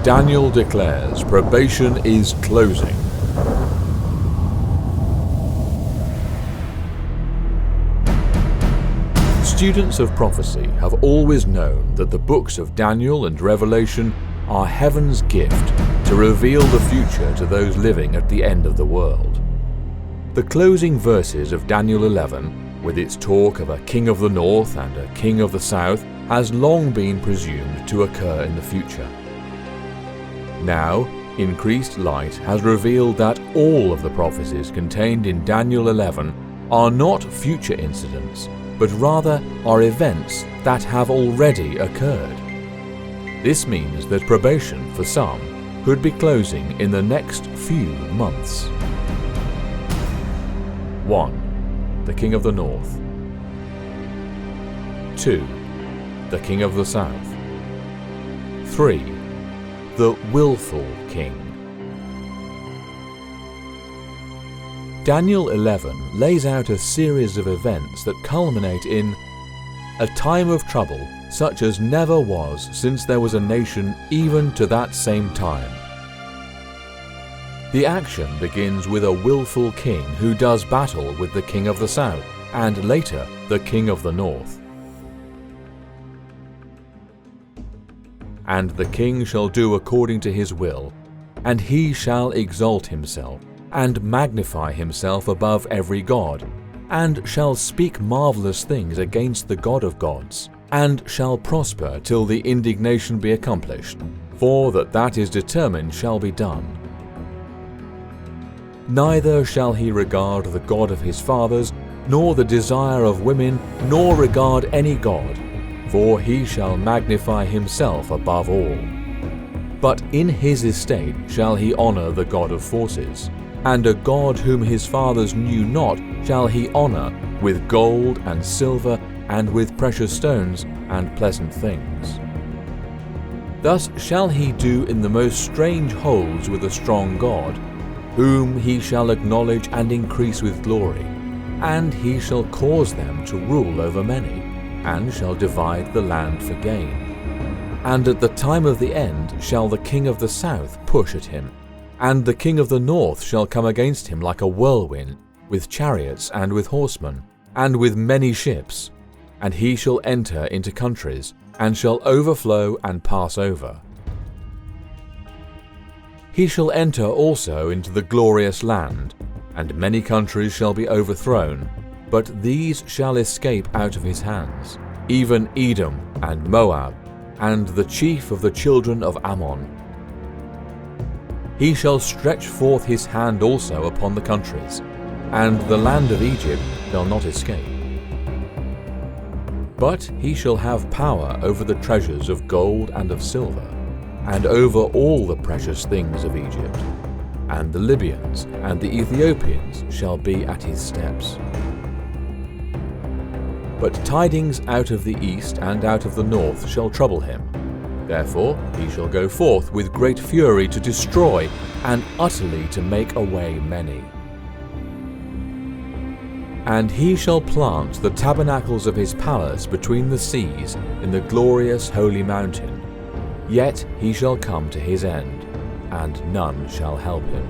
Daniel declares probation is closing. Students of prophecy have always known that the books of Daniel and Revelation are heaven's gift to reveal the future to those living at the end of the world. The closing verses of Daniel 11, with its talk of a king of the north and a king of the south, has long been presumed to occur in the future. Now, increased light has revealed that all of the prophecies contained in Daniel 11 are not future incidents, but rather are events that have already occurred. This means that probation for some could be closing in the next few months. 1. The king of the north. 2. The king of the south. 3. The willful king. Daniel 11 lays out a series of events that culminate in a time of trouble such as never was since there was a nation even to that same time. The action begins with a willful king who does battle with the king of the south and later the king of the north. And the king shall do according to his will, and he shall exalt himself, and magnify himself above every god, and shall speak marvelous things against the God of gods, and shall prosper till the indignation be accomplished, for that is determined shall be done. Neither shall he regard the God of his fathers, nor the desire of women, nor regard any god, for he shall magnify himself above all. But in his estate shall he honor the God of forces, and a god whom his fathers knew not shall he honor with gold and silver and with precious stones and pleasant things. Thus shall he do in the most strange holes with a strong god, whom he shall acknowledge and increase with glory, and he shall cause them to rule over many, and shall divide the land for gain. And at the time of the end shall the king of the south push at him, and the king of the north shall come against him like a whirlwind, with chariots and with horsemen, and with many ships, and he shall enter into countries, and shall overflow and pass over. He shall enter also into the glorious land, and many countries shall be overthrown, but these shall escape out of his hands, even Edom and Moab, and the chief of the children of Ammon. He shall stretch forth his hand also upon the countries, and the land of Egypt shall not escape. But he shall have power over the treasures of gold and of silver, and over all the precious things of Egypt, and the Libyans and the Ethiopians shall be at his steps. But tidings out of the east and out of the north shall trouble him. Therefore he shall go forth with great fury to destroy, and utterly to make away many. And he shall plant the tabernacles of his palace between the seas in the glorious holy mountain. Yet he shall come to his end, and none shall help him.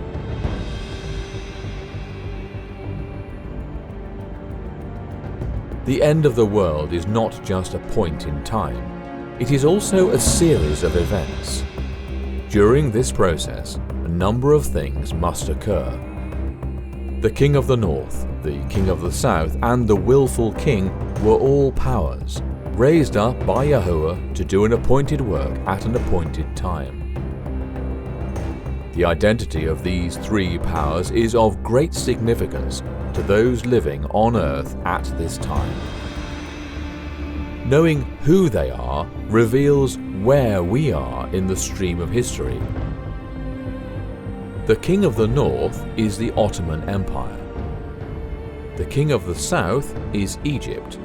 The end of the world is not just a point in time. It is also a series of events. During this process, a number of things must occur. The king of the north, the king of the south, and the willful king were all powers, raised up by Yahuwah to do an appointed work at an appointed time. The identity of these three powers is of great significance to those living on earth at this time. Knowing who they are reveals where we are in the stream of history. The king of the north is the Ottoman Empire. The king of the south is Egypt.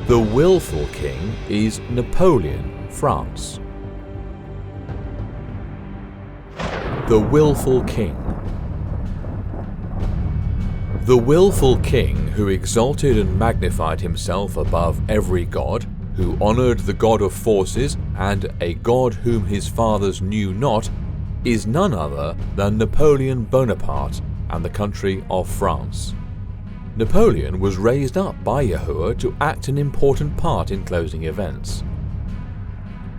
The willful king is Napoleon, France. The willful king. The willful king who exalted and magnified himself above every god who honoured the God of forces and a God whom his fathers knew not, is none other than Napoleon Bonaparte and the country of France. Napoleon was raised up by Yahuwah to act an important part in closing events.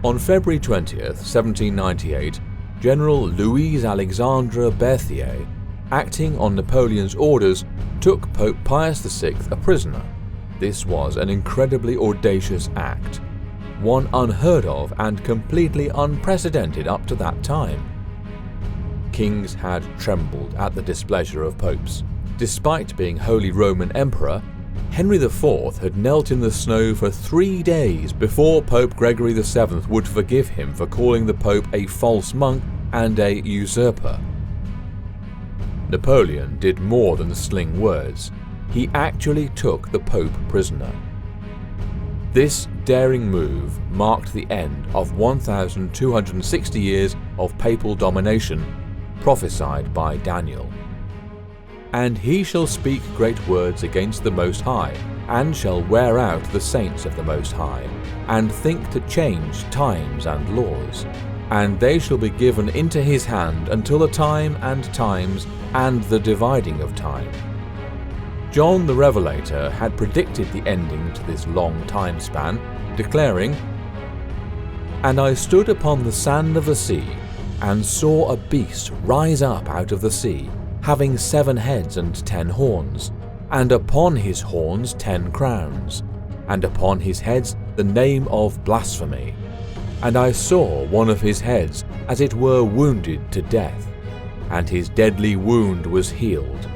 On February 20th, 1798, General Louis-Alexandre Berthier, acting on Napoleon's orders, took Pope Pius VI a prisoner. This was an incredibly audacious act, one unheard of and completely unprecedented up to that time. Kings had trembled at the displeasure of popes. Despite being Holy Roman Emperor, Henry IV had knelt in the snow for 3 days before Pope Gregory VII would forgive him for calling the Pope a false monk and a usurper. Napoleon did more than sling words. He actually took the Pope prisoner. This daring move marked the end of 1,260 years of papal domination, prophesied by Daniel. And he shall speak great words against the Most High, and shall wear out the saints of the Most High, and think to change times and laws. And they shall be given into his hand until the time and times and the dividing of time. John the Revelator had predicted the ending to this long time span, declaring, "And I stood upon the sand of the sea, and saw a beast rise up out of the sea, having 7 heads and 10 horns, and upon his horns 10 crowns, and upon his heads the name of blasphemy. And I saw one of his heads as it were wounded to death, and his deadly wound was healed,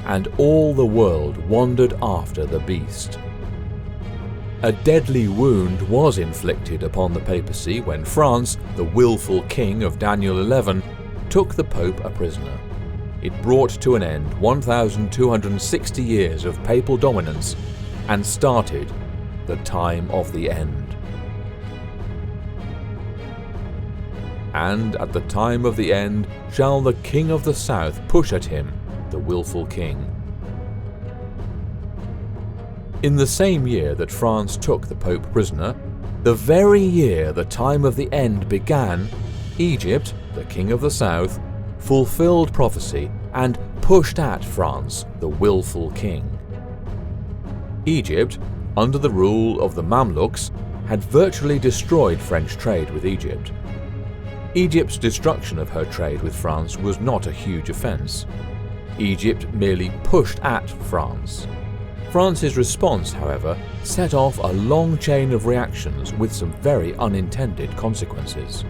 and all the world wandered after the beast." A deadly wound was inflicted upon the papacy when France, the willful king of Daniel 11, took the Pope a prisoner. It brought to an end 1,260 years of papal dominance and started the time of the end. And at the time of the end shall the king of the south push at him, the willful king. In the same year that France took the Pope prisoner, the very year the time of the end began, Egypt, the king of the south, fulfilled prophecy and pushed at France, the willful king. Egypt, under the rule of the Mamluks, had virtually destroyed French trade with Egypt. Egypt's destruction of her trade with France was not a huge offence. Egypt merely pushed at France. France's response, however, set off a long chain of reactions with some very unintended consequences.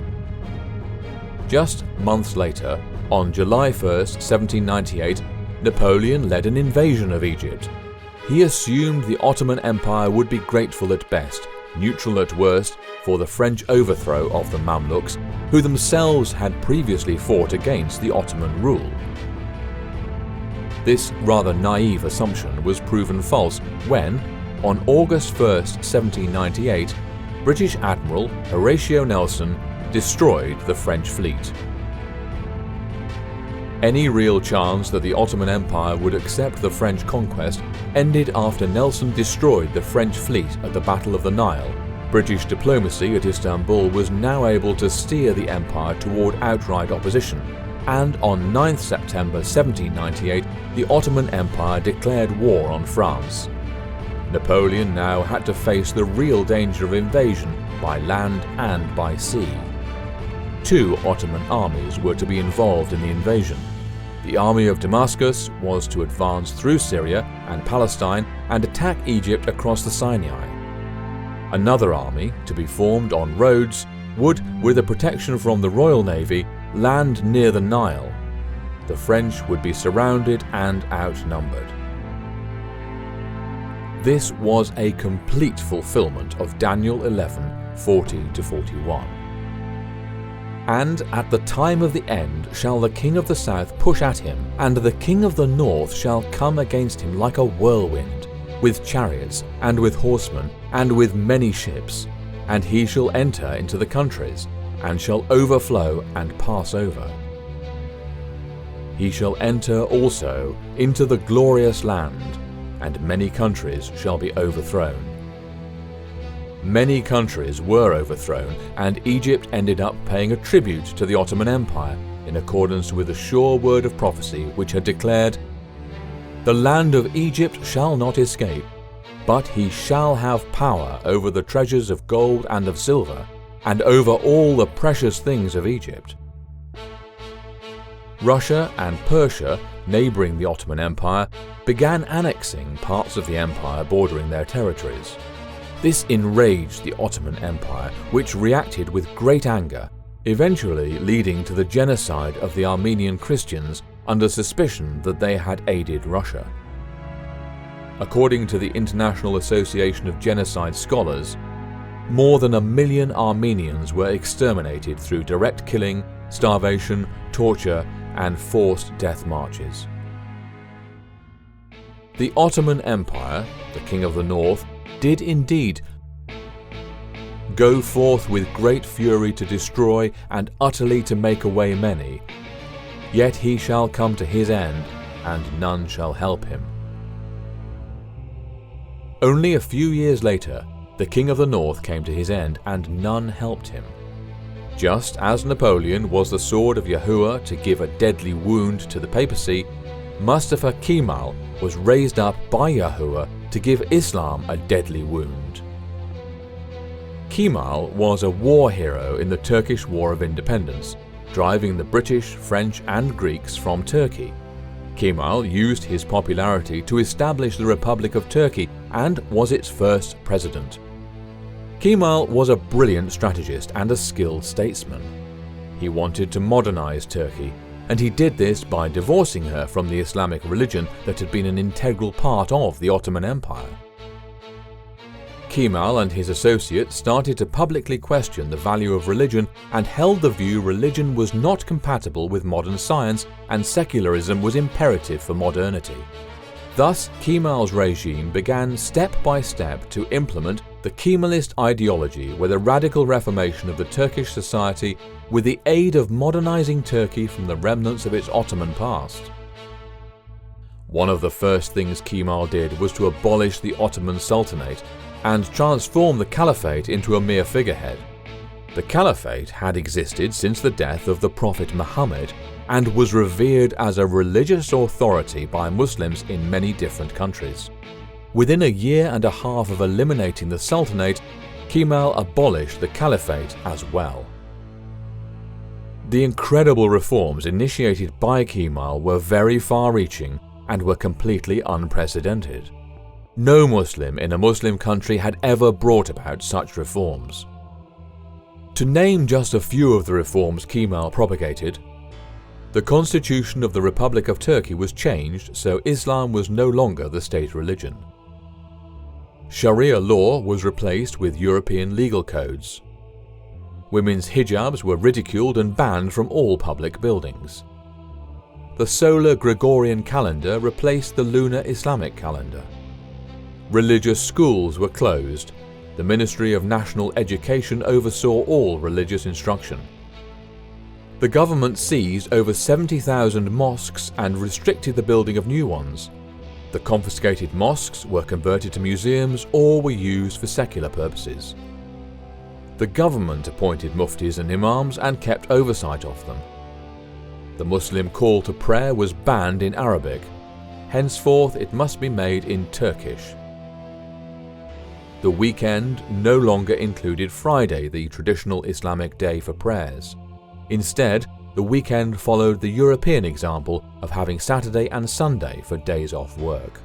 Just months later, on July 1st, 1798, Napoleon led an invasion of Egypt. He assumed the Ottoman Empire would be grateful at best, neutral at worst, for the French overthrow of the Mamluks, who themselves had previously fought against the Ottoman rule. This rather naive assumption was proven false when, on August 1st, 1798, British Admiral Horatio Nelson destroyed the French fleet. Any real chance that the Ottoman Empire would accept the French conquest ended after Nelson destroyed the French fleet at the Battle of the Nile. British diplomacy at Istanbul was now able to steer the empire toward outright opposition, and on 9th September 1798, the Ottoman Empire declared war on France. Napoleon now had to face the real danger of invasion by land and by sea. 2 Ottoman armies were to be involved in the invasion. The army of Damascus was to advance through Syria and Palestine and attack Egypt across the Sinai. Another army, to be formed on Rhodes, would, with the protection from the Royal Navy, land near the Nile. The French would be surrounded and outnumbered. This was a complete fulfillment of Daniel 11:40-41. And at the time of the end shall the king of the south push at him, and the king of the north shall come against him like a whirlwind, with chariots, and with horsemen, and with many ships. And he shall enter into the countries, and shall overflow and pass over. He shall enter also into the glorious land, and many countries shall be overthrown. Many countries were overthrown, and Egypt ended up paying a tribute to the Ottoman Empire in accordance with the sure word of prophecy which had declared, "The land of Egypt shall not escape, but he shall have power over the treasures of gold and of silver, and over all the precious things of Egypt." Russia and Persia, neighbouring the Ottoman Empire, began annexing parts of the empire bordering their territories. This enraged the Ottoman Empire, which reacted with great anger, eventually leading to the genocide of the Armenian Christians under suspicion that they had aided Russia. According to the International Association of Genocide Scholars, more than 1 million Armenians were exterminated through direct killing, starvation, torture, and forced death marches. The Ottoman Empire, the King of the North, did indeed go forth with great fury to destroy and utterly to make away many, yet he shall come to his end, and none shall help him. Only a few years later, the King of the North came to his end, and none helped him. Just as Napoleon was the sword of Yahuwah to give a deadly wound to the papacy, Mustafa Kemal was raised up by Yahuwah to give Islam a deadly wound. Kemal was a war hero in the Turkish War of Independence, driving the British, French and Greeks from Turkey. Kemal used his popularity to establish the Republic of Turkey and was its first president. Kemal was a brilliant strategist and a skilled statesman. He wanted to modernize Turkey, and he did this by divorcing her from the Islamic religion that had been an integral part of the Ottoman Empire. Kemal and his associates started to publicly question the value of religion and held the view religion was not compatible with modern science and secularism was imperative for modernity. Thus, Kemal's regime began step by step to implement the Kemalist ideology with a radical reformation of the Turkish society with the aid of modernizing Turkey from the remnants of its Ottoman past. One of the first things Kemal did was to abolish the Ottoman Sultanate and transform the Caliphate into a mere figurehead. The Caliphate had existed since the death of the Prophet Muhammad and was revered as a religious authority by Muslims in many different countries. Within a year and a half of eliminating the Sultanate, Kemal abolished the Caliphate as well. The incredible reforms initiated by Kemal were very far-reaching and were completely unprecedented. No Muslim in a Muslim country had ever brought about such reforms. To name just a few of the reforms Kemal propagated, the constitution of the Republic of Turkey was changed so Islam was no longer the state religion. Sharia law was replaced with European legal codes. Women's hijabs were ridiculed and banned from all public buildings. The solar Gregorian calendar replaced the lunar Islamic calendar. Religious schools were closed. The Ministry of National Education oversaw all religious instruction. The government seized over 70,000 mosques and restricted the building of new ones. The confiscated mosques were converted to museums or were used for secular purposes. The government appointed muftis and imams and kept oversight of them. The Muslim call to prayer was banned in Arabic. Henceforth it must be made in Turkish. The weekend no longer included Friday, the traditional Islamic day for prayers. Instead, the weekend followed the European example of having Saturday and Sunday for days off work.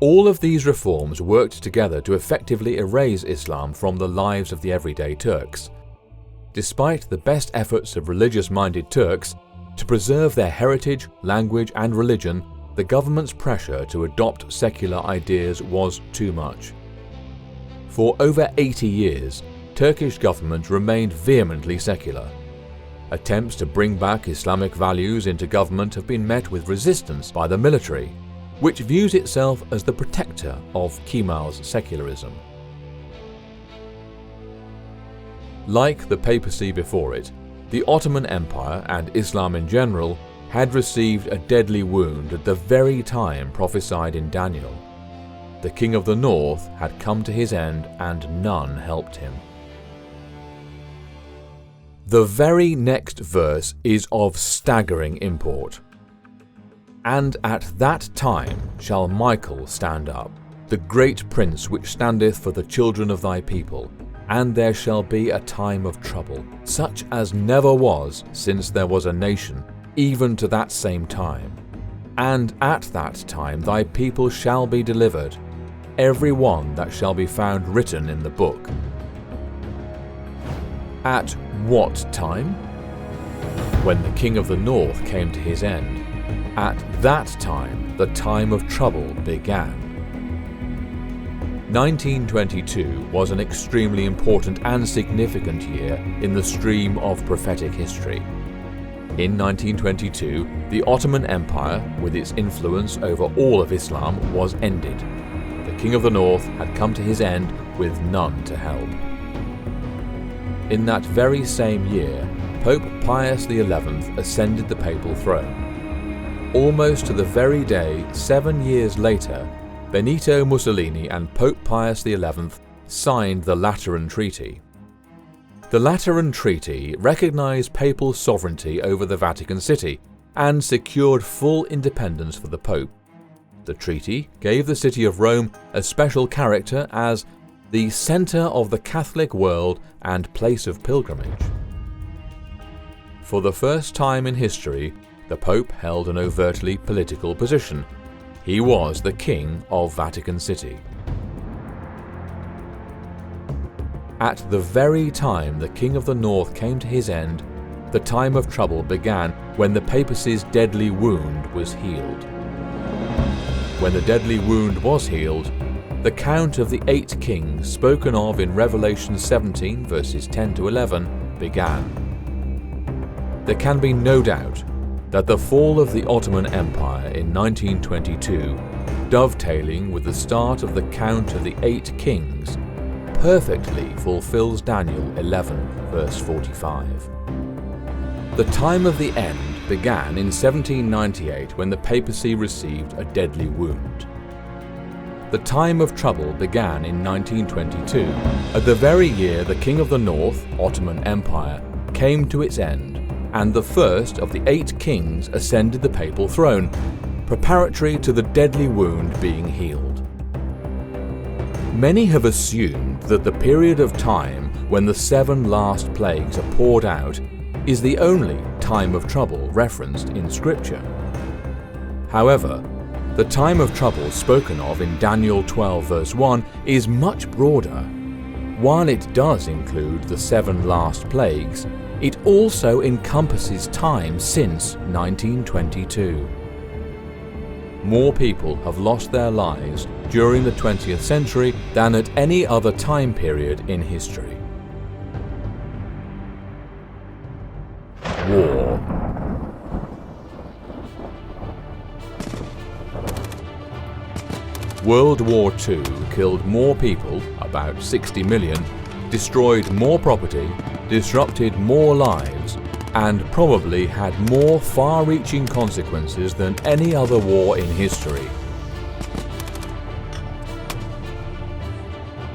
All of these reforms worked together to effectively erase Islam from the lives of the everyday Turks. Despite the best efforts of religious-minded Turks to preserve their heritage, language and religion, the government's pressure to adopt secular ideas was too much. For over 80 years, Turkish government remained vehemently secular. Attempts to bring back Islamic values into government have been met with resistance by the military, which views itself as the protector of Kemal's secularism. Like the papacy before it, the Ottoman Empire and Islam in general had received a deadly wound at the very time prophesied in Daniel. the king of the north had come to his end and none helped him. The very next verse is of staggering import. And at that time shall Michael stand up, the great prince which standeth for the children of thy people, and there shall be a time of trouble, such as never was since there was a nation, even to that same time. And at that time thy people shall be delivered, every one that shall be found written in the book. At what time? When the king of the north came to his end. At that time the time of trouble began. 1922 was an extremely important and significant year in the stream of prophetic history. In 1922, the Ottoman Empire, with its influence over all of Islam, was ended. The king of the north had come to his end with none to help. In that very same year, Pope Pius XI ascended the papal throne. Almost to the very day, 7 years later, Benito Mussolini and Pope Pius XI signed the Lateran Treaty. The Lateran Treaty recognized papal sovereignty over the Vatican City and secured full independence for the Pope. The treaty gave the city of Rome a special character as the center of the Catholic world and place of pilgrimage. For the first time in history, the Pope held an overtly political position. He was the King of Vatican City. At the very time the King of the North came to his end, the time of trouble began when the papacy's deadly wound was healed. When the deadly wound was healed, the count of the 8 kings spoken of in Revelation 17 verses 10 to 11 began. There can be no doubt that the fall of the Ottoman Empire in 1922, dovetailing with the start of the count of the 8 kings, perfectly fulfills Daniel 11 verse 45. The time of the end began in 1798 when the papacy received a deadly wound. The time of trouble began in 1922, at the very year the King of the North, Ottoman Empire, came to its end, and the first of the 8 kings ascended the papal throne, preparatory to the deadly wound being healed. Many have assumed that the period of time when the 7 last plagues are poured out is the only time of trouble referenced in Scripture. However, the time of trouble spoken of in Daniel 12 verse 1 is much broader. While it does include the 7 last plagues, it also encompasses time since 1922. More people have lost their lives during the 20th century than at any other time period in history. War. World War II killed more people, about 60 million, destroyed more property, disrupted more lives, and probably had more far-reaching consequences than any other war in history.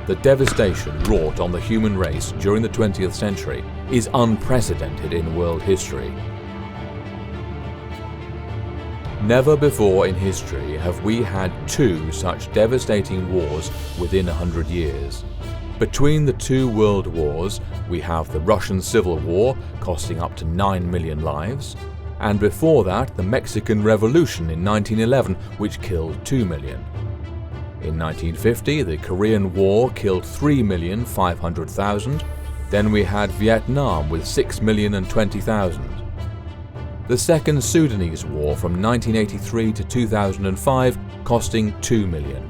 The devastation wrought on the human race during the 20th century is unprecedented in world history. Never before in history have we had 2 such devastating wars within 100 years. Between the 2 world wars, we have the Russian Civil War, costing up to 9 million lives, and before that the Mexican Revolution in 1911, which killed 2 million. In 1950, the Korean War killed 3,500,000, then we had Vietnam with 6,020,000. The Second Sudanese War from 1983 to 2005, costing 2 million.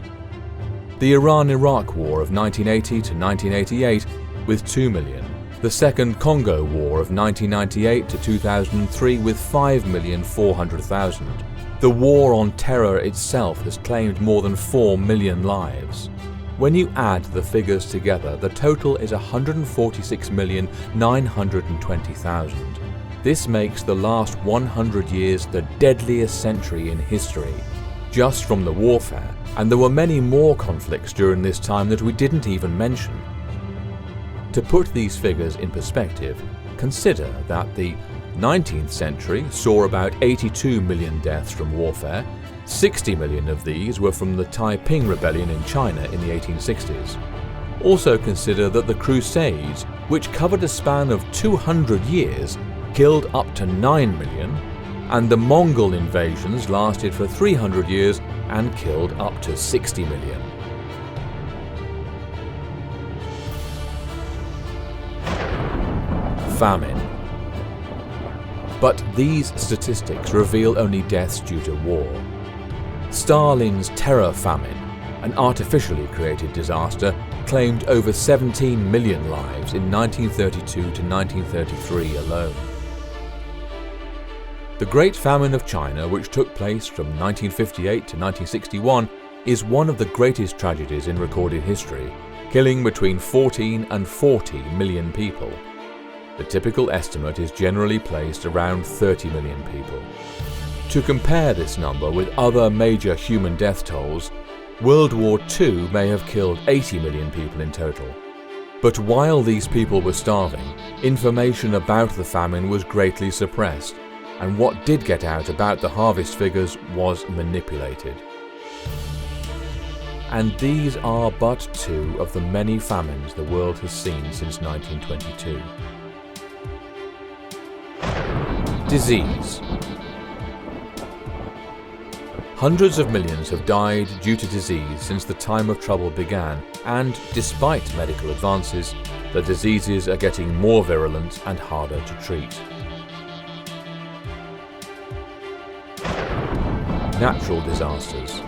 The Iran-Iraq War of 1980 to 1988 with 2 million. The Second Congo War of 1998 to 2003 with 5,400,000. The war on terror itself has claimed more than 4 million lives. When you add the figures together, the total is 146,920,000. This makes the last 100 years the deadliest century in history. Just from the warfare, and there were many more conflicts during this time that we didn't even mention. To put these figures in perspective, consider that the 19th century saw about 82 million deaths from warfare. 60 million of these were from the Taiping Rebellion in China in the 1860s. Also consider that the Crusades, which covered a span of 200 years, killed up to 9 million, and the Mongol invasions lasted for 300 years and killed up to 60 million. Famine. But these statistics reveal only deaths due to war. Stalin's terror famine, an artificially created disaster, claimed over 17 million lives in 1932 to 1933 alone. The Great Famine of China, which took place from 1958 to 1961, is one of the greatest tragedies in recorded history, killing between 14 and 40 million people. The typical estimate is generally placed around 30 million people. To compare this number with other major human death tolls, World War II may have killed 80 million people in total. But while these people were starving, information about the famine was greatly suppressed, and what did get out about the harvest figures was manipulated. And these are but two of the many famines the world has seen since 1922. Disease. Hundreds of millions have died due to disease since the time of trouble began, and despite medical advances, the diseases are getting more virulent and harder to treat. Natural disasters.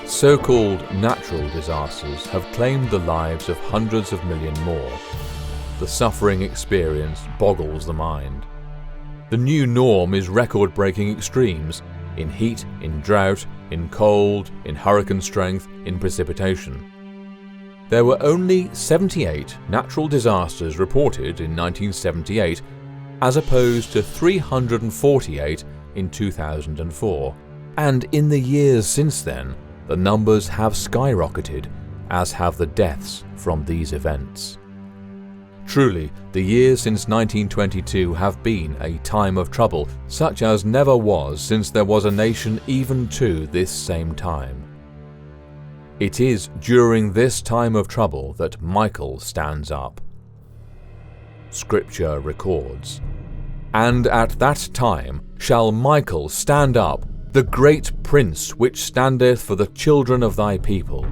So-called natural disasters have claimed the lives of hundreds of millions more. The suffering experienced boggles the mind. The new norm is record-breaking extremes in heat, in drought, in cold, in hurricane strength, in precipitation. There were only 78 natural disasters reported in 1978, as opposed to 348 in 2004. And in the years since then, the numbers have skyrocketed, as have the deaths from these events. Truly, the years since 1922 have been a time of trouble, such as never was since there was a nation even to this same time. It is during this time of trouble that Michael stands up. Scripture records, "And at that time shall Michael stand up, the great prince which standeth for the children of thy people."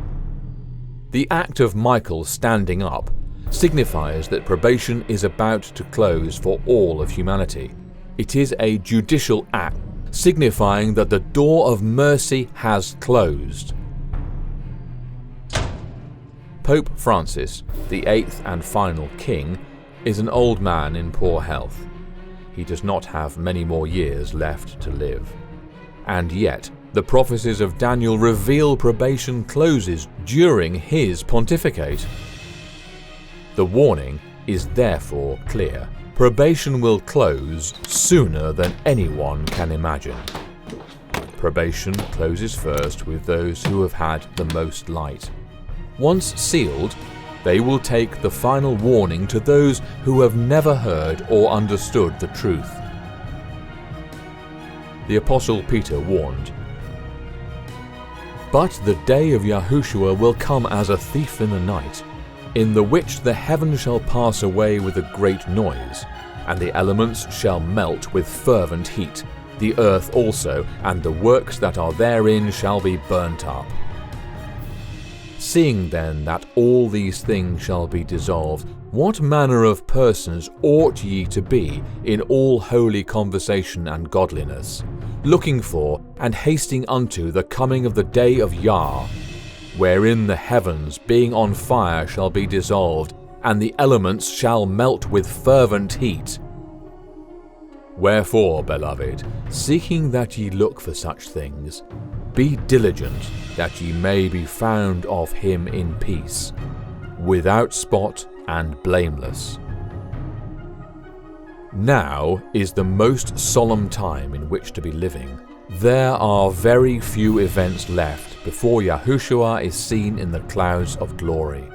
The act of Michael standing up signifies that probation is about to close for all of humanity. It is a judicial act signifying that the door of mercy has closed. Pope Francis, the eighth and final king, is an old man in poor health. He does not have many more years left to live. And yet, the prophecies of Daniel reveal probation closes during his pontificate. The warning is therefore clear. Probation will close sooner than anyone can imagine. Probation closes first with those who have had the most light. Once sealed, they will take the final warning to those who have never heard or understood the truth. The Apostle Peter warned, "But the day of Yahushua will come as a thief in the night, in the which the heavens shall pass away with a great noise, and the elements shall melt with fervent heat, the earth also, and the works that are therein shall be burnt up. Seeing then that all these things shall be dissolved, what manner of persons ought ye to be in all holy conversation and godliness, looking for and hasting unto the coming of the day of Yah, wherein the heavens being on fire shall be dissolved, and the elements shall melt with fervent heat? Wherefore, beloved, seeking that ye look for such things, be diligent that ye may be found of him in peace, without spot and blameless." Now is the most solemn time in which to be living, There are very few events left before Yahushua is seen in the clouds of glory.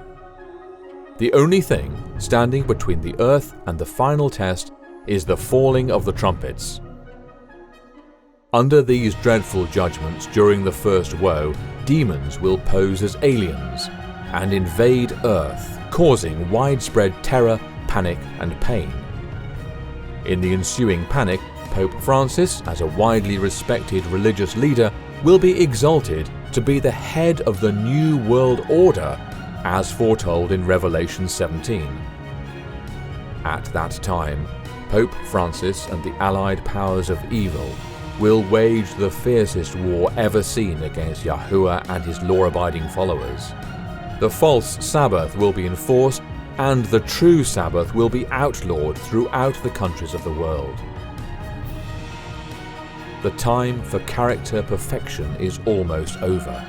The only thing standing between the earth and the final test is the falling of the trumpets. Under these dreadful judgments during the first woe, demons will pose as aliens and invade earth, causing widespread terror, panic, and pain. In the ensuing panic, Pope Francis, as a widely respected religious leader, will be exalted to be the head of the New World Order, as foretold in Revelation 17. At that time, Pope Francis and the allied powers of evil will wage the fiercest war ever seen against Yahuwah and his law-abiding followers. The false Sabbath will be enforced, and the true Sabbath will be outlawed throughout the countries of the world. The time for character perfection is almost over.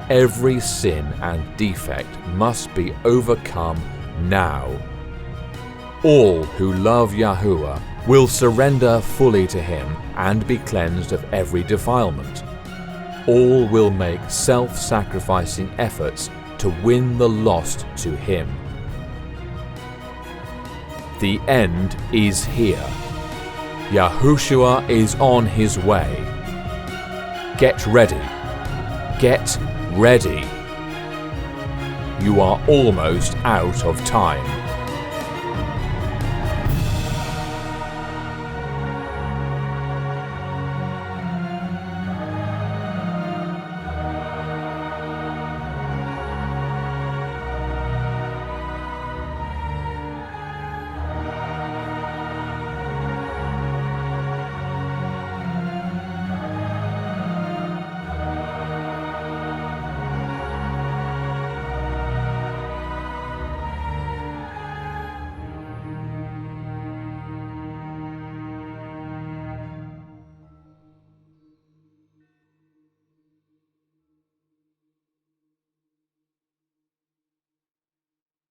Every sin and defect must be overcome now. All who love Yahuwah will surrender fully to him and be cleansed of every defilement. All will make self-sacrificing efforts to win the lost to him. The end is here. Yahushua is on his way. Get ready. Get ready. You are almost out of time.